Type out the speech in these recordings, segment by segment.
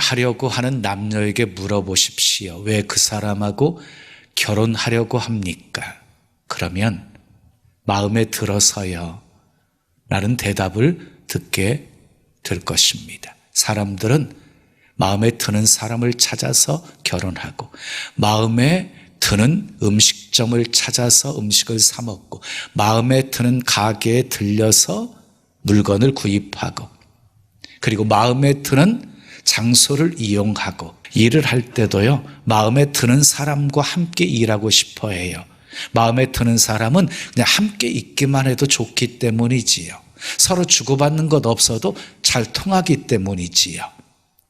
결혼하려고 하는 남녀에게 물어보십시오. 왜 그 사람하고 결혼하려고 합니까? 그러면 마음에 들어서요 라는 대답을 듣게 될 것입니다. 사람들은 마음에 드는 사람을 찾아서 결혼하고, 마음에 드는 음식점을 찾아서 음식을 사 먹고, 마음에 드는 가게에 들려서 물건을 구입하고, 그리고 마음에 드는 장소를 이용하고, 일을 할 때도요 마음에 드는 사람과 함께 일하고 싶어 해요. 마음에 드는 사람은 그냥 함께 있기만 해도 좋기 때문이지요. 서로 주고받는 것 없어도 잘 통하기 때문이지요.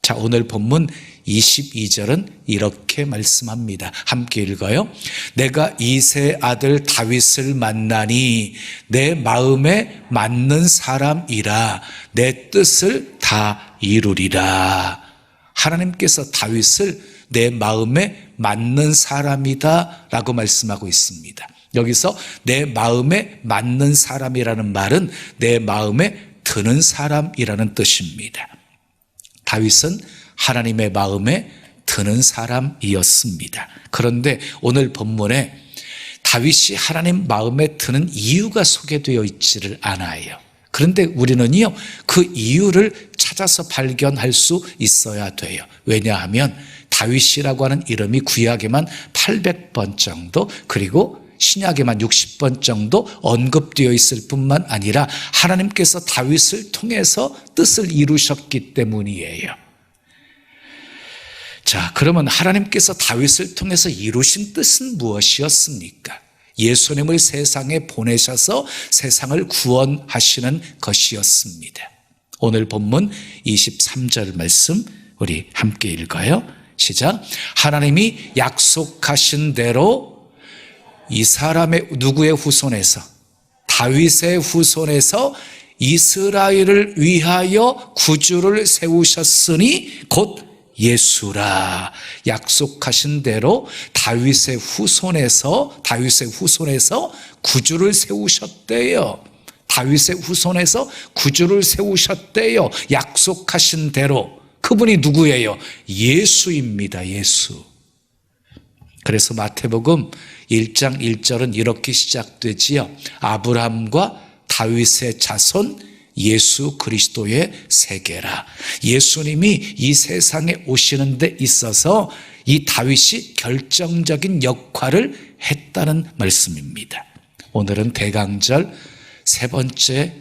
자, 오늘 본문 22절은 이렇게 말씀합니다. 함께 읽어요. 내가 이새의 아들 다윗을 만나니 내 마음에 맞는 사람이라 내 뜻을 다 이루리라. 하나님께서 다윗을 내 마음에 맞는 사람이다 라고 말씀하고 있습니다. 여기서 내 마음에 맞는 사람이라는 말은 내 마음에 드는 사람이라는 뜻입니다. 다윗은 하나님의 마음에 드는 사람이었습니다. 그런데 오늘 본문에 다윗이 하나님 마음에 드는 이유가 소개되어 있지를 않아요. 그런데 우리는요 그 이유를 찾아서 발견할 수 있어야 돼요. 왜냐하면 다윗이라고 하는 이름이 구약에만 800번 정도, 그리고 신약에만 60번 정도 언급되어 있을 뿐만 아니라 하나님께서 다윗을 통해서 뜻을 이루셨기 때문이에요. 자, 그러면 하나님께서 다윗을 통해서 이루신 뜻은 무엇이었습니까? 예수님을 세상에 보내셔서 세상을 구원하시는 것이었습니다. 오늘 본문 23절 말씀 우리 함께 읽어요. 시작. 하나님이 약속하신 대로 이 사람의 누구의 후손에서, 다윗의 후손에서 이스라엘을 위하여 구주를 세우셨으니 곧 예수라. 약속하신 대로 다윗의 후손에서 구주를 세우셨대요. 다윗의 후손에서 구주를 세우셨대요. 약속하신 대로. 그분이 누구예요? 예수입니다. 예수. 그래서 마태복음 1장 1절은 이렇게 시작되지요. 아브라함과 다윗의 자손 예수 그리스도의 세계라. 예수님이 이 세상에 오시는 데 있어서 이 다윗이 결정적인 역할을 했다는 말씀입니다. 오늘은 대강절 세 번째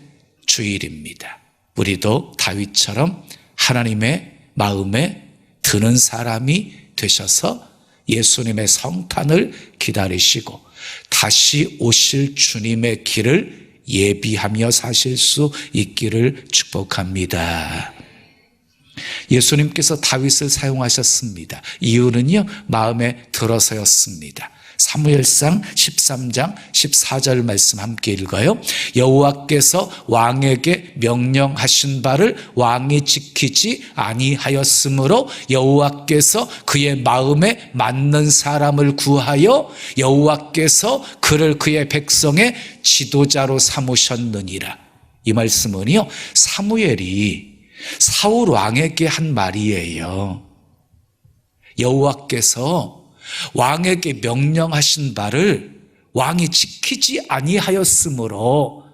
주일입니다. 우리도 다윗처럼 하나님의 마음에 드는 사람이 되셔서 예수님의 성탄을 기다리시고 다시 오실 주님의 길을 예비하며 사실 수 있기를 축복합니다. 예수님께서 다윗을 사용하셨습니다. 이유는요, 마음에 들어서였습니다. 사무엘상 13장 14절 말씀 함께 읽어요. 여호와께서 왕에게 명령하신 바를 왕이 지키지 아니하였으므로 여호와께서 그의 마음에 맞는 사람을 구하여 여호와께서 그를 그의 백성의 지도자로 삼으셨느니라. 이 말씀은요, 사무엘이 사울 왕에게 한 말이에요. 여호와께서 왕에게 명령하신 바를 왕이 지키지 아니하였으므로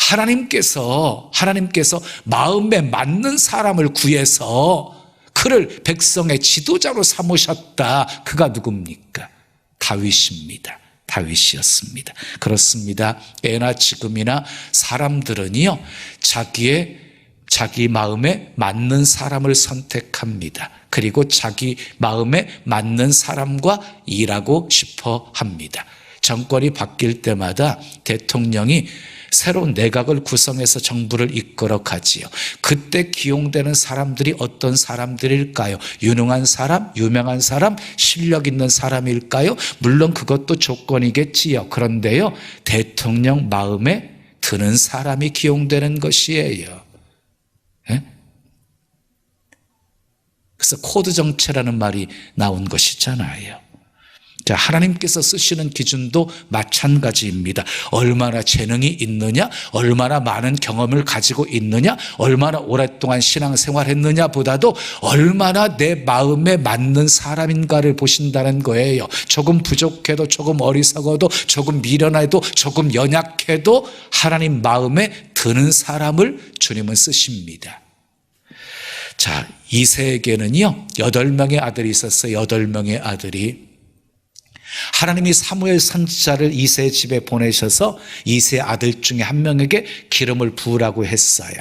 하나님께서 마음에 맞는 사람을 구해서 그를 백성의 지도자로 삼으셨다. 그가 누굽니까? 다윗입니다. 다윗이었습니다. 그렇습니다. 예나 지금이나 사람들은요, 자기 마음에 맞는 사람을 선택합니다. 그리고 자기 마음에 맞는 사람과 일하고 싶어 합니다. 정권이 바뀔 때마다 대통령이 새로운 내각을 구성해서 정부를 이끌어 가지요. 그때 기용되는 사람들이 어떤 사람들일까요? 유능한 사람, 유명한 사람, 실력 있는 사람일까요? 물론 그것도 조건이겠지요. 그런데요, 대통령 마음에 드는 사람이 기용되는 것이에요. 그래서 코드 정체라는 말이 나온 것이잖아요. 자, 하나님께서 쓰시는 기준도 마찬가지입니다. 얼마나 재능이 있느냐, 얼마나 많은 경험을 가지고 있느냐, 얼마나 오랫동안 신앙생활했느냐 보다도 얼마나 내 마음에 맞는 사람인가를 보신다는 거예요. 조금 부족해도, 조금 어리석어도, 조금 미련해도, 조금 연약해도 하나님 마음에 드는 사람을 주님은 쓰십니다. 자, 이세에게는요 8명의 아들이 있었어요. 8명의 아들이. 하나님이 사무엘 선지자를 이새의 집에 보내셔서 이새의 아들 중에 한 명에게 기름을 부으라고 했어요.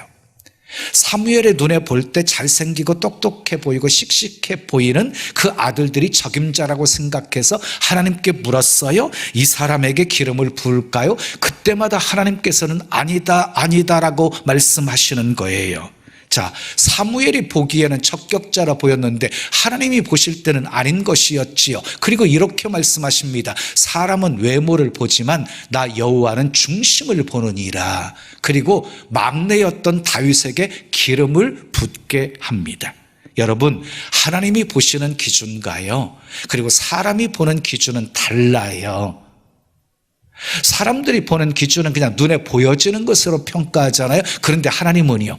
사무엘의 눈에 볼 때 잘생기고 똑똑해 보이고 씩씩해 보이는 그 아들들이 적임자라고 생각해서 하나님께 물었어요. 이 사람에게 기름을 부을까요? 그때마다 하나님께서는 아니다라고 말씀하시는 거예요. 자, 사무엘이 보기에는 척격자라 보였는데 하나님이 보실 때는 아닌 것이었지요. 그리고 이렇게 말씀하십니다. 사람은 외모를 보지만 나 여호와는 중심을 보느니라. 그리고 막내였던 다윗에게 기름을 붓게 합니다. 여러분, 하나님이 보시는 기준과요, 그리고 사람이 보는 기준은 달라요. 사람들이 보는 기준은 그냥 눈에 보여지는 것으로 평가하잖아요. 그런데 하나님은요,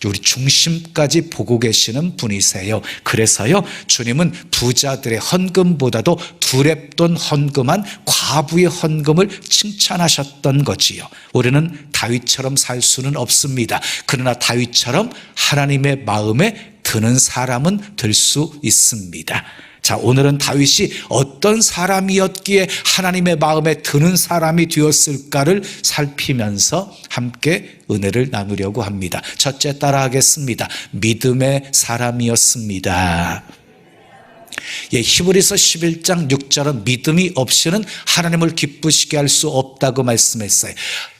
우리 중심까지 보고 계시는 분이세요. 그래서요, 주님은 부자들의 헌금보다도 두렙돈 헌금한 과부의 헌금을 칭찬하셨던 거지요. 우리는 다윗처럼 살 수는 없습니다. 그러나 다윗처럼 하나님의 마음에 드는 사람은 될 수 있습니다. 자, 오늘은 다윗이 어떤 사람이었기에 하나님의 마음에 드는 사람이 되었을까를 살피면서 함께 은혜를 나누려고 합니다. 첫째, 따라하겠습니다. 믿음의 사람이었습니다. 예, 히브리서 11장 6절은 믿음이 없이는 하나님을 기쁘시게 할 수 없다고 말씀했어요.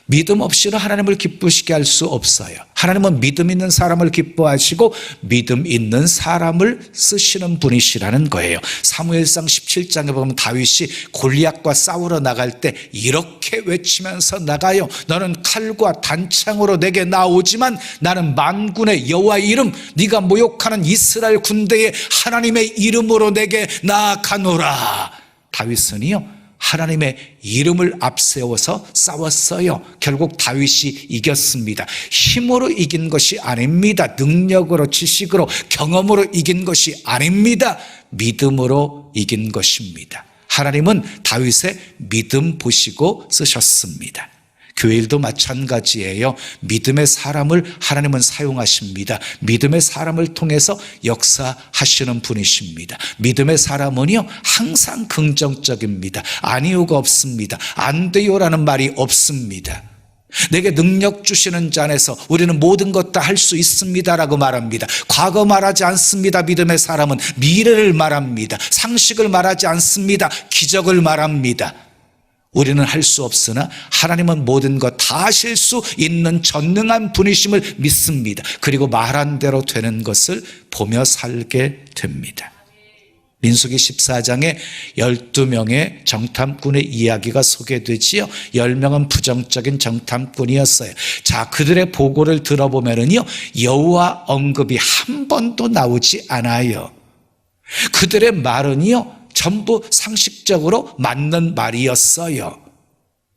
믿음 없이는 하나님을 기쁘시게 할 수 없어요. 하나님은 믿음 있는 사람을 기뻐하시고 믿음 있는 사람을 쓰시는 분이시라는 거예요. 사무엘상 17장에 보면 다윗이 골리앗과 싸우러 나갈 때 이렇게 외치면서 나가요. 너는 칼과 단창으로 내게 나오지만 나는 만군의 여호와의 이름, 네가 모욕하는 이스라엘 군대의 하나님의 이름으로 내게 나아가노라. 다윗은요, 하나님의 이름을 앞세워서 싸웠어요. 결국 다윗이 이겼습니다. 힘으로 이긴 것이 아닙니다. 능력으로, 지식으로, 경험으로 이긴 것이 아닙니다. 믿음으로 이긴 것입니다. 하나님은 다윗의 믿음 보시고 쓰셨습니다. 교회 일도 마찬가지예요. 믿음의 사람을 하나님은 사용하십니다. 믿음의 사람을 통해서 역사하시는 분이십니다. 믿음의 사람은요, 항상 긍정적입니다. 아니오가 없습니다. 안 돼요라는 말이 없습니다. 내게 능력 주시는 자 안에서 우리는 모든 것 다 할 수 있습니다라고 말합니다. 과거 말하지 않습니다. 믿음의 사람은 미래를 말합니다. 상식을 말하지 않습니다. 기적을 말합니다. 우리는 할 수 없으나 하나님은 모든 것 다 하실 수 있는 전능한 분이심을 믿습니다. 그리고 말한 대로 되는 것을 보며 살게 됩니다. 민수기 14장에 12명의 정탐꾼의 이야기가 소개되지요. 10명은 부정적인 정탐꾼이었어요. 자, 그들의 보고를 들어보면은요, 여호와 언급이 한 번도 나오지 않아요. 그들의 말은요, 전부 상식적으로 맞는 말이었어요.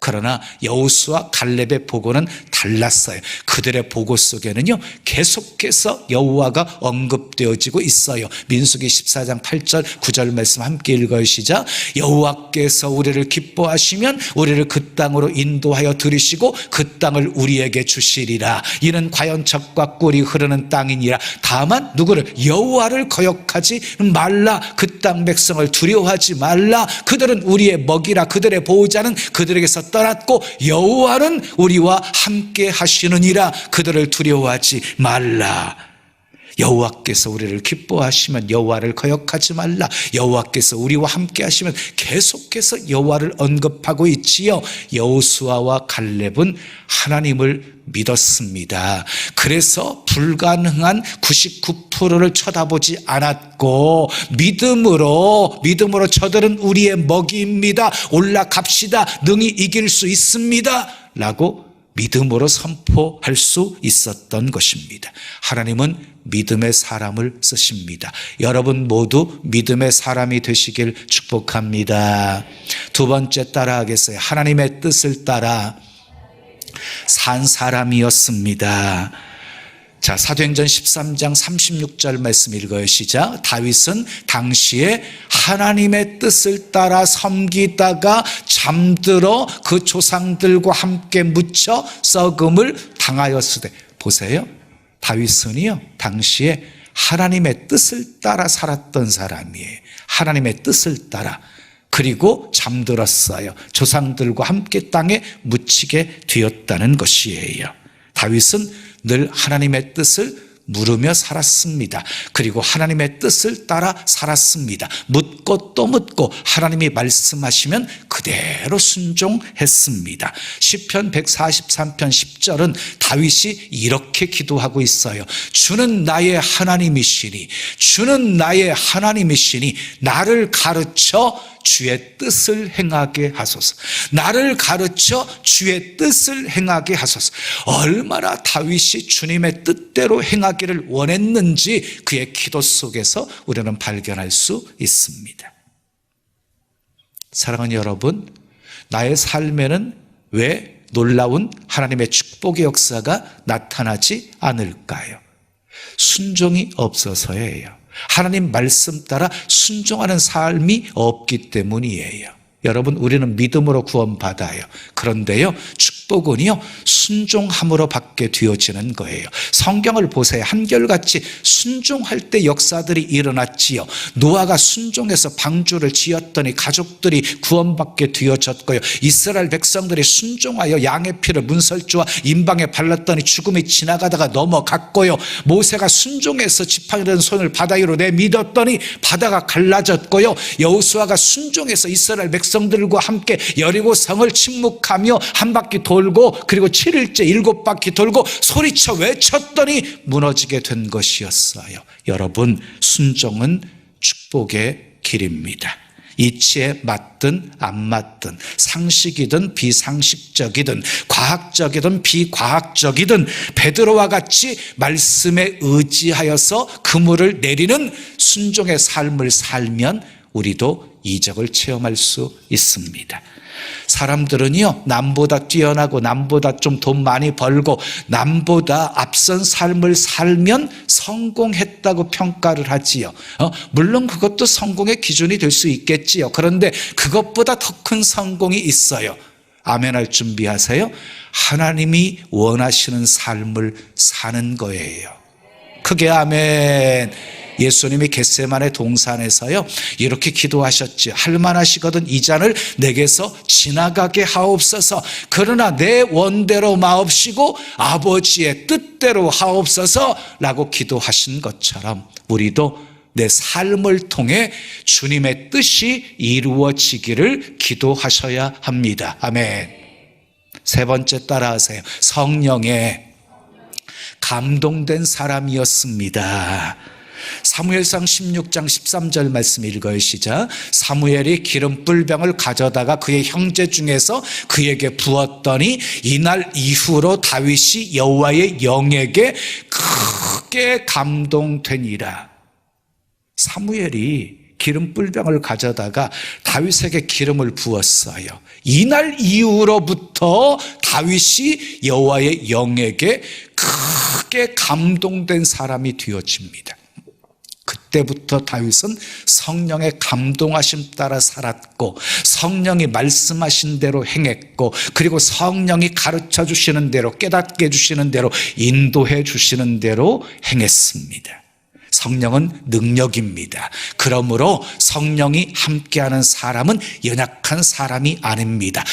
그러나 여호수아 갈렙의 보고는 달랐어요. 그들의 보고 속에는요, 계속해서 여호와가 언급되어지고 있어요. 민수기 14장 8절 9절 말씀 함께 읽으시자. 여호와께서 우리를 기뻐하시면 우리를 그 땅으로 인도하여 들이시고 그 땅을 우리에게 주시리라. 이는 과연 젖과 꿀이 흐르는 땅이니라. 다만 누구를? 여호와를 거역하지 말라. 그 땅 백성을 두려워하지 말라. 그들은 우리의 먹이라. 그들의 보호자는 그들에게서 떠났고 여호와는 우리와 함께 하시느니라. 그들을 두려워하지 말라. 여호와께서 우리를 기뻐하시면 여호와를 거역하지 말라. 여호와께서 우리와 함께 하시면 계속해서 여호와를 언급하고 있지요. 여호수아와 갈렙은 하나님을 믿었습니다. 그래서 불가능한 99%를 쳐다보지 않았고 믿음으로 저들은 우리의 먹이입니다. 올라갑시다. 능히 이길 수 있습니다. 라고 믿음으로 선포할 수 있었던 것입니다. 하나님은 믿음의 사람을 쓰십니다. 여러분 모두 믿음의 사람이 되시길 축복합니다. 두 번째 따라하겠어요. 하나님의 뜻을 따라 산 사람이었습니다. 자, 사도행전 13장 36절 말씀 읽어요. 시작. 다윗은 당시에 하나님의 뜻을 따라 섬기다가 잠들어 그 조상들과 함께 묻혀 썩음을 당하였으되. 보세요. 다윗은요, 당시에 하나님의 뜻을 따라 살았던 사람이에요. 하나님의 뜻을 따라. 그리고 잠들었어요. 조상들과 함께 땅에 묻히게 되었다는 것이에요. 다윗은 늘 하나님의 뜻을 물으며 살았습니다. 그리고 하나님의 뜻을 따라 살았습니다. 묻고 또 묻고 하나님이 말씀하시면 그대로 순종했습니다. 시편 143편 10절은 다윗이 이렇게 기도하고 있어요. 주는 나의 하나님이시니, 주는 나의 하나님이시니 나를 가르쳐 주의 뜻을 행하게 하소서. 나를 가르쳐 주의 뜻을 행하게 하소서. 얼마나 다윗이 주님의 뜻대로 행하기를 원했는지 그의 기도 속에서 우리는 발견할 수 있습니다. 사랑하는 여러분, 나의 삶에는 왜 놀라운 하나님의 축복의 역사가 나타나지 않을까요? 순종이 없어서예요. 하나님 말씀 따라 순종하는 삶이 없기 때문이에요. 여러분, 우리는 믿음으로 구원받아요. 그런데요, 축복은요, 순종함으로 받게 되어지는 거예요. 성경을 보세요. 한결같이 순종할 때 역사들이 일어났지요. 노아가 순종해서 방주를 지었더니 가족들이 구원받게 되어졌고요. 이스라엘 백성들이 순종하여 양의 피를 문설주와 임방에 발랐더니 죽음이 지나가다가 넘어갔고요. 모세가 순종해서 지팡이라는 손을 바다 위로 내밀었더니 바다가 갈라졌고요. 여호수아가 순종해서 이스라엘 백성들과 함께 여리고 성을 침묵하며 한 바퀴 돌고 그리고 7일째 7바퀴 돌고 소리쳐 외쳤더니 무너지게 된 것이었어요. 여러분, 순종은 축복의 길입니다. 이치에 맞든 안 맞든, 상식이든 비상식적이든 과학적이든 비과학적이든 베드로와 같이 말씀에 의지하여서 그물을 내리는 순종의 삶을 살면 우리도 이적을 체험할 수 있습니다. 사람들은요, 남보다 뛰어나고 남보다 좀 돈 많이 벌고 남보다 앞선 삶을 살면 성공했다고 평가를 하지요. 물론 그것도 성공의 기준이 될 수 있겠지요. 그런데 그것보다 더 큰 성공이 있어요. 아멘할 준비하세요. 하나님이 원하시는 삶을 사는 거예요. 크게 아멘. 예수님이 겟세마네 동산에서요, 이렇게 기도하셨지. 할만하시거든 이 잔을 내게서 지나가게 하옵소서. 그러나 내 원대로 마옵시고 아버지의 뜻대로 하옵소서 라고 기도하신 것처럼 우리도 내 삶을 통해 주님의 뜻이 이루어지기를 기도하셔야 합니다. 아멘. 세 번째 따라하세요. 성령에 감동된 사람이었습니다. 사무엘상 16장 13절 말씀 읽어요. 시작. 사무엘이 기름 뿔병을 가져다가 그의 형제 중에서 그에게 부었더니 이날 이후로 다윗이 여호와의 영에게 크게 감동되니라. 사무엘이 기름 뿔병을 가져다가 다윗에게 기름을 부었어요. 이날 이후로부터 다윗이 여호와의 영에게 크게 감동된 사람이 되어집니다. 그때부터 다윗은 성령의 감동하심 따라 살았고 성령이 말씀하신 대로 행했고 그리고 성령이 가르쳐 주시는 대로 깨닫게 해주시는 대로 인도해 주시는 대로 행했습니다. 성령은 능력입니다. 그러므로 성령이 함께하는 사람은 연약한 사람이 아닙니다.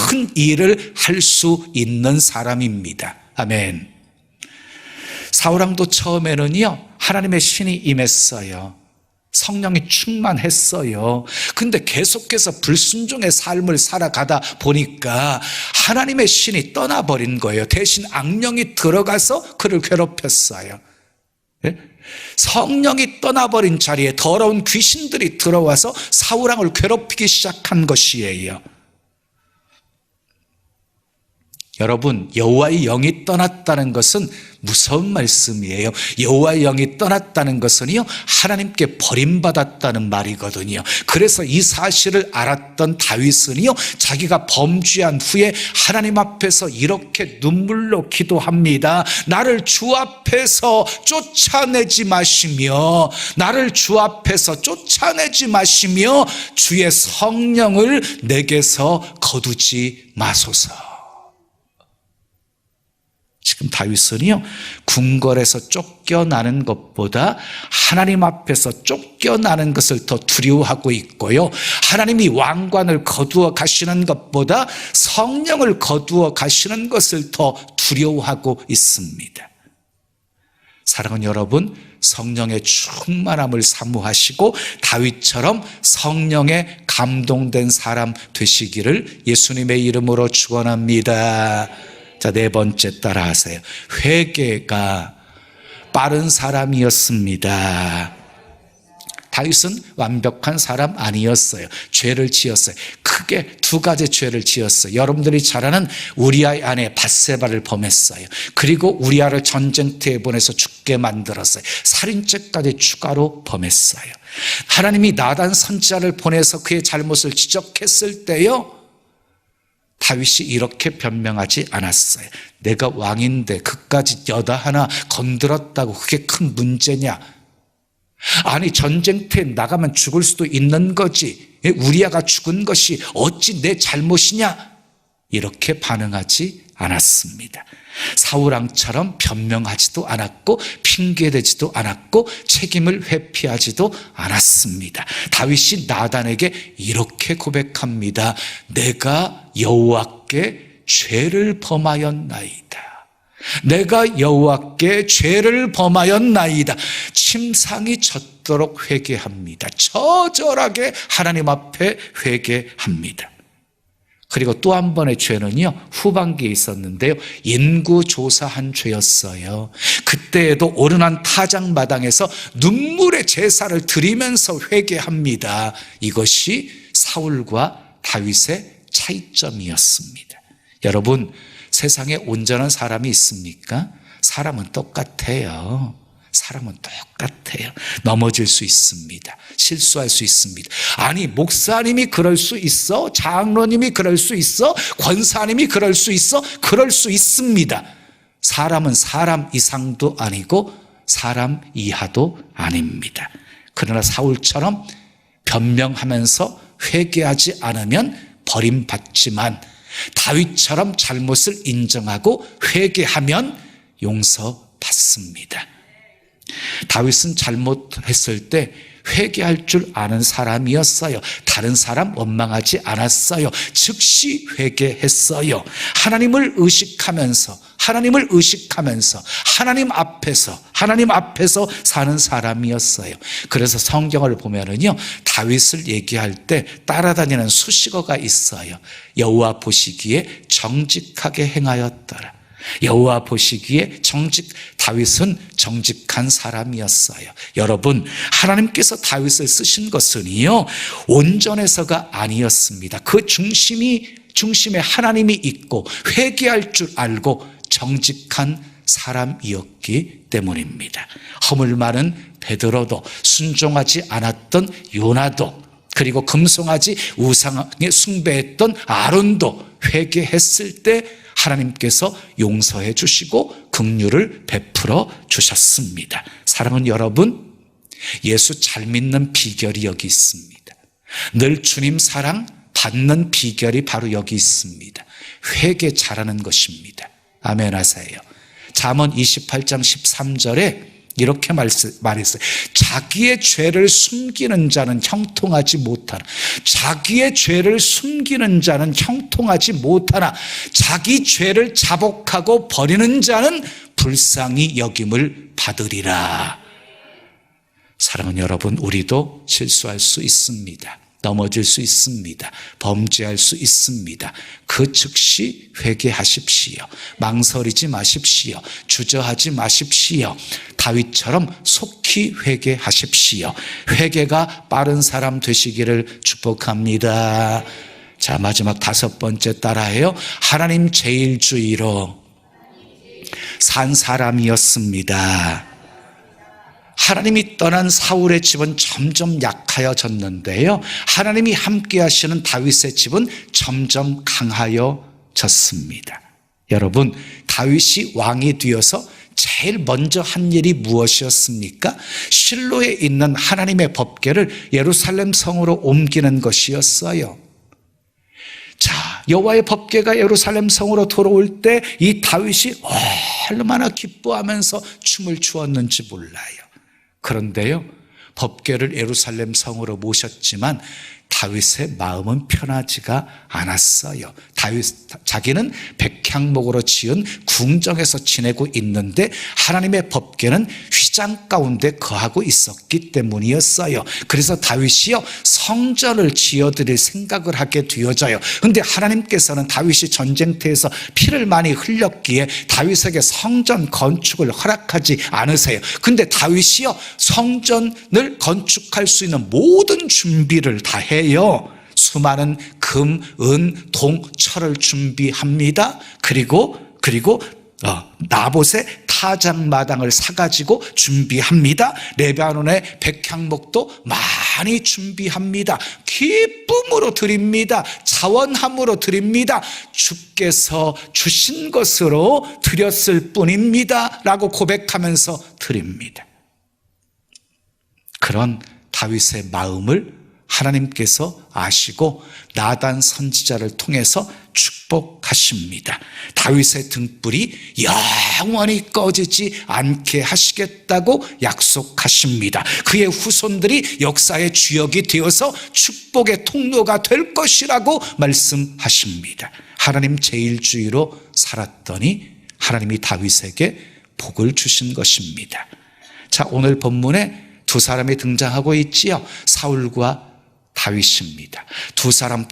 큰 일을 할 수 있는 사람입니다. 아멘. 사울왕도 처음에는요, 하나님의 신이 임했어요. 성령이 충만했어요. 근데 계속해서 불순종의 삶을 살아가다 보니까 하나님의 신이 떠나버린 거예요. 대신 악령이 들어가서 그를 괴롭혔어요. 예? 성령이 떠나버린 자리에 더러운 귀신들이 들어와서 사울왕을 괴롭히기 시작한 것이에요. 여러분, 여호와의 영이 떠났다는 것은 무서운 말씀이에요. 여호와의 영이 떠났다는 것은요, 하나님께 버림받았다는 말이거든요. 그래서 이 사실을 알았던 다윗은요, 자기가 범죄한 후에 하나님 앞에서 이렇게 눈물로 기도합니다. 나를 주 앞에서 쫓아내지 마시며, 나를 주 앞에서 쫓아내지 마시며 주의 성령을 내게서 거두지 마소서. 지금 다윗은요, 궁궐에서 쫓겨나는 것보다 하나님 앞에서 쫓겨나는 것을 더 두려워하고 있고요, 하나님이 왕관을 거두어 가시는 것보다 성령을 거두어 가시는 것을 더 두려워하고 있습니다. 사랑하는 여러분, 성령의 충만함을 사모하시고 다윗처럼 성령에 감동된 사람 되시기를 예수님의 이름으로 축원합니다. 자, 네 번째 따라하세요. 회개가 빠른 사람이었습니다. 다윗은 완벽한 사람 아니었어요. 죄를 지었어요. 크게 두 가지 죄를 지었어요. 여러분들이 잘 아는 우리아의 아내 밧세바를 범했어요. 그리고 우리아를 전쟁터에 보내서 죽게 만들었어요. 살인죄까지 추가로 범했어요. 하나님이 나단 선지자를 보내서 그의 잘못을 지적했을 때요, 다윗이 이렇게 변명하지 않았어요. 내가 왕인데 그까지 여자 하나 건드렸다고 그게 큰 문제냐? 아니, 전쟁터에 나가면 죽을 수도 있는 거지. 우리아가 죽은 것이 어찌 내 잘못이냐? 이렇게 반응하지 않았습니다. 사울왕처럼 변명하지도 않았고 핑계대지도 않았고 책임을 회피하지도 않았습니다. 다윗이 나단에게 이렇게 고백합니다. 내가 여호와께 죄를 범하였나이다. 내가 여호와께 죄를 범하였나이다. 침상이 젖도록 회개합니다. 처절하게 하나님 앞에 회개합니다. 그리고 또 한 번의 죄는요, 후반기에 있었는데요, 인구조사한 죄였어요. 그때에도 오르난 타작마당에서 눈물의 제사를 드리면서 회개합니다. 이것이 사울과 다윗의 차이점이었습니다. 여러분, 세상에 온전한 사람이 있습니까? 사람은 똑같아요. 사람은 똑같아요. 넘어질 수 있습니다. 실수할 수 있습니다. 아니, 목사님이 그럴 수 있어? 장로님이 그럴 수 있어? 권사님이 그럴 수 있어? 그럴 수 있습니다. 사람은 사람 이상도 아니고 사람 이하도 아닙니다. 그러나 사울처럼 변명하면서 회개하지 않으면 버림받지만, 다윗처럼 잘못을 인정하고 회개하면 용서받습니다. 다윗은 잘못했을 때 회개할 줄 아는 사람이었어요. 다른 사람 원망하지 않았어요. 즉시 회개했어요. 하나님을 의식하면서 하나님 앞에서 사는 사람이었어요. 그래서 성경을 보면은요, 다윗을 얘기할 때 따라다니는 수식어가 있어요. 여호와 보시기에 정직하게 행하였더라. 여호와 보시기에 다윗은 정직한 사람이었어요. 여러분, 하나님께서 다윗을 쓰신 것은요, 온전해서가 아니었습니다. 그 중심에 하나님이 있고 회개할 줄 알고 정직한 사람이었기 때문입니다. 허물 많은 베드로도, 순종하지 않았던 요나도, 그리고 금송아지 우상에 숭배했던 아론도 회개했을 때 하나님께서 용서해 주시고 긍휼을 베풀어 주셨습니다. 사랑하는 여러분, 예수 잘 믿는 비결이 여기 있습니다. 늘 주님 사랑 받는 비결이 바로 여기 있습니다. 회개 잘하는 것입니다. 아멘 하세요. 잠언 28장 13절에 이렇게 말했어요. 자기의 죄를 숨기는 자는 형통하지 못하나, 자기의 죄를 숨기는 자는 형통하지 못하나, 자기 죄를 자복하고 버리는 자는 불쌍히 여김을 받으리라. 사랑하는 여러분, 우리도 실수할 수 있습니다. 넘어질 수 있습니다. 범죄할 수 있습니다. 그 즉시 회개하십시오. 망설이지 마십시오. 주저하지 마십시오. 다윗처럼 속히 회개하십시오. 회개가 빠른 사람 되시기를 축복합니다. 자, 마지막 5번째 따라해요. 하나님 제일주의로 산 사람이었습니다. 하나님이 떠난 사울의 집은 점점 약하여졌는데요, 하나님이 함께 하시는 다윗의 집은 점점 강하여졌습니다. 여러분, 다윗이 왕이 되어서 제일 먼저 한 일이 무엇이었습니까? 실로에 있는 하나님의 법궤를 예루살렘 성으로 옮기는 것이었어요. 자, 여호와의 법궤가 예루살렘 성으로 돌아올 때 이 다윗이 얼마나 기뻐하면서 춤을 추었는지 몰라요. 그런데요, 법궤를 예루살렘 성으로 모셨지만 다윗의 마음은 편하지가 않았어요. 자기는 백향목으로 지은 궁정에서 지내고 있는데 하나님의 법궤는 휘장 가운데 거하고 있었기 때문이었어요. 그래서 다윗이요, 성전을 지어드릴 생각을 하게 되어져요. 그런데 하나님께서는 다윗이 전쟁터에서 피를 많이 흘렸기에 다윗에게 성전 건축을 허락하지 않으세요. 근데 다윗이요, 성전을 건축할 수 있는 모든 준비를 다 해요. 수많은 금, 은, 동, 철을 준비합니다. 그리고 나봇의 타작마당을 사가지고 준비합니다. 레바논의 백향목도 많이 준비합니다. 기쁨으로 드립니다. 자원함으로 드립니다. 주께서 주신 것으로 드렸을 뿐입니다 라고 고백하면서 드립니다. 그런 다윗의 마음을 하나님께서 아시고 나단 선지자를 통해서 축복하십니다. 다윗의 등불이 영원히 꺼지지 않게 하시겠다고 약속하십니다. 그의 후손들이 역사의 주역이 되어서 축복의 통로가 될 것이라고 말씀하십니다. 하나님 제일주의로 살았더니 하나님이 다윗에게 복을 주신 것입니다. 자, 오늘 본문에 두 사람이 등장하고 있지요. 사울과 다윗입니다. 두 사람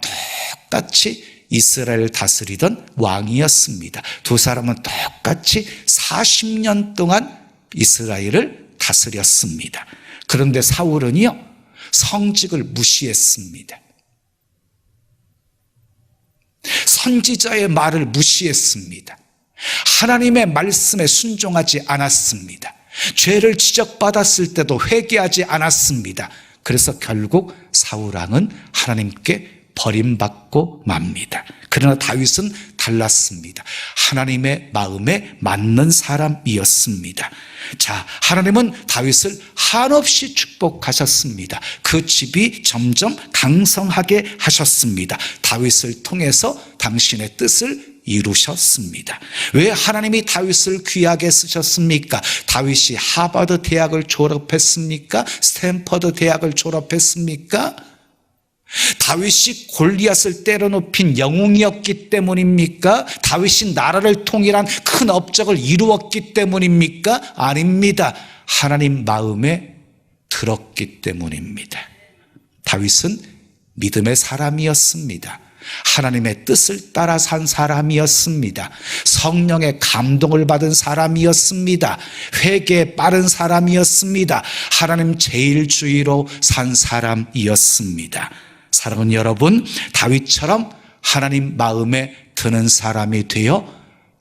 똑같이 이스라엘을 다스리던 왕이었습니다. 두 사람은 똑같이 40년 동안 이스라엘을 다스렸습니다. 그런데 사울은요, 성직을 무시했습니다. 선지자의 말을 무시했습니다. 하나님의 말씀에 순종하지 않았습니다. 죄를 지적받았을 때도 회개하지 않았습니다. 그래서 결국 사울왕은 하나님께 버림받고 맙니다. 그러나 다윗은 달랐습니다. 하나님의 마음에 맞는 사람이었습니다. 자, 하나님은 다윗을 한없이 축복하셨습니다. 그 집이 점점 강성하게 하셨습니다. 다윗을 통해서 당신의 뜻을 이루셨습니다. 왜 하나님이 다윗을 귀하게 쓰셨습니까? 다윗이 하버드 대학을 졸업했습니까? 스탠퍼드 대학을 졸업했습니까? 다윗이 골리앗을 때려눕힌 영웅이었기 때문입니까? 다윗이 나라를 통일한 큰 업적을 이루었기 때문입니까? 아닙니다. 하나님 마음에 들었기 때문입니다. 다윗은 믿음의 사람이었습니다. 하나님의 뜻을 따라 산 사람이었습니다. 성령의 감동을 받은 사람이었습니다. 회개에 빠른 사람이었습니다. 하나님 제일주의로 산 사람이었습니다. 사랑하는 여러분, 다윗처럼 하나님 마음에 드는 사람이 되어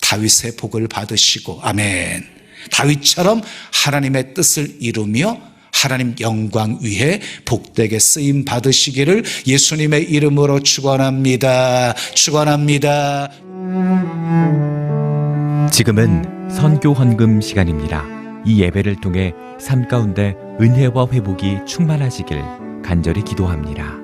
다윗의 복을 받으시고, 아멘. 다윗처럼 하나님의 뜻을 이루며 하나님 영광 위에 복되게 쓰임 받으시기를 예수님의 이름으로 축원합니다. 축원합니다. 지금은 선교 헌금 시간입니다. 이 예배를 통해 삶 가운데 은혜와 회복이 충만하시길 간절히 기도합니다.